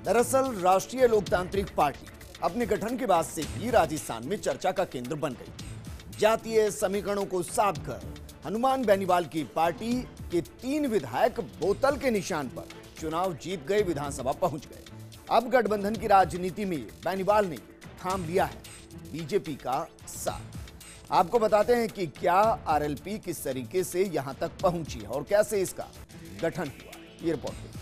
दरअसल राष्ट्रीय लोकतांत्रिक पार्टी अपने गठन के बाद से ही राजस्थान में चर्चा का केंद्र बन गई। जातीय समीकरणों को साध कर हनुमान बेनीवाल की पार्टी के 3 विधायक बोतल के निशान पर चुनाव जीत गए विधानसभा पहुंच गए। अब गठबंधन की राजनीति में बेनीवाल ने थाम लिया है बीजेपी का साथ। आपको बताते हैं कि क्या आरएलपी किस तरीके से यहां तक पहुंची है और कैसे इसका गठन हुआ। ये रिपोर्ट देखिए।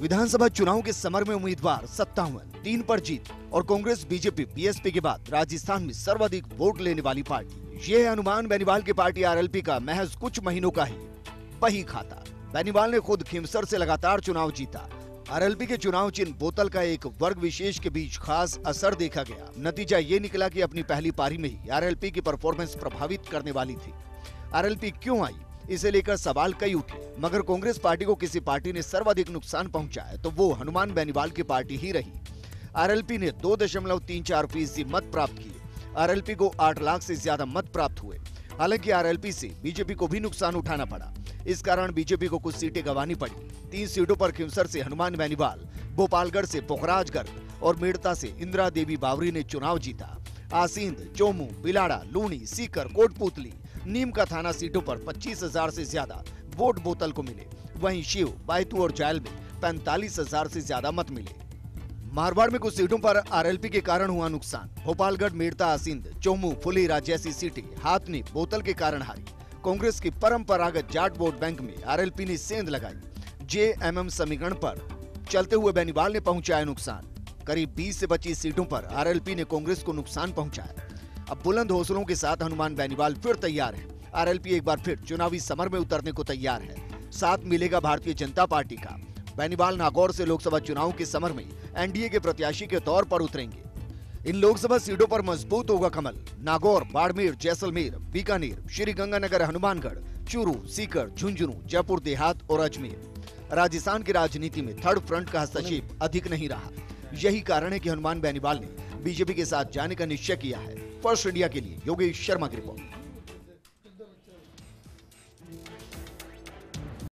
विधानसभा चुनाव के समर में उम्मीदवार 57, 3 पर जीत और कांग्रेस, बीजेपी, बीएसपी के बाद राजस्थान में सर्वाधिक वोट लेने वाली पार्टी ये है हनुमान बेनीवाल की पार्टी आरएलपी का महज कुछ महीनों का ही बही खाता। बेनीवाल ने खुद खीमसर से लगातार चुनाव जीता। आरएलपी के चुनाव चिन्ह बोतल का एक वर्ग विशेष के बीच खास असर देखा गया। नतीजा ये निकला कि अपनी पहली पारी में ही आरएलपी की परफॉर्मेंस प्रभावित करने वाली थी। आरएलपी क्यों आई, इसे लेकर सवाल कई उठे, मगर कांग्रेस पार्टी को किसी पार्टी ने सर्वाधिक नुकसान पहुंचाया तो वो हनुमान बेनीवाल की पार्टी ही रही। आरएलपी ने 2.34% मत प्राप्त किए। आरएलपी को 8 लाख से ज्यादा मत प्राप्त हुए। हालांकि आरएलपी से बीजेपी को भी नुकसान उठाना पड़ा। इस कारण बीजेपी को कुछ सीटें गंवानी पड़ी। 3 सीटों पर खीमसर से हनुमान बेनीवाल, भोपालगढ़ से पुखराज गर्ग और मेड़ता से इंदिरा देवी बावरी ने चुनाव जीता। आसींद, चोमू, बिलाड़ा, लूणी, सीकर, कोटपुतली, नीम का थाना सीटों पर 25,000 से ज्यादा वोट बोतल को मिले। वहीं शिव, बायतू और जायल में 45,000 से ज्यादा मत मिले। मारवाड़ में कुछ सीटों पर आरएलपी के कारण हुआ नुकसान। भोपालगढ़, मेड़ता, आसींद, चोमू, फुलेरा जैसी सीटें हाथ ने बोतल के कारण हारी। कांग्रेस की परंपरागत जाट वोट बैंक में आरएलपी ने सेंध लगाई। जेएमएम समीकरण पर चलते हुए बेनीवाल ने पहुंचाया नुकसान। करीब 20 से 25 सीटों पर आरएलपी ने कांग्रेस को नुकसान पहुंचाया। अब बुलंद हौसलों के साथ हनुमान बेनीवाल फिर तैयार है। आरएलपी एक बार फिर चुनावी समर में उतरने को तैयार है। साथ मिलेगा भारतीय जनता पार्टी का। बेनीवाल नागौर से लोकसभा चुनाव के समर में एनडीए के प्रत्याशी के तौर पर उतरेंगे। इन लोकसभा सीटों पर मजबूत होगा कमल। नागौर, बाड़मेर, जैसलमेर, बीकानेर, श्रीगंगानगर, हनुमानगढ़, चूरू, सीकर, झुंझुनू, जयपुर देहात और अजमेर। राजस्थान की राजनीति में थर्ड फ्रंट का हस्तक्षेप अधिक नहीं रहा। यही कारण है कि हनुमान बेनीवाल ने बीजेपी के साथ जाने का निश्चय किया है। फर्स्ट इंडिया के लिए योगेश शर्मा की रिपोर्ट।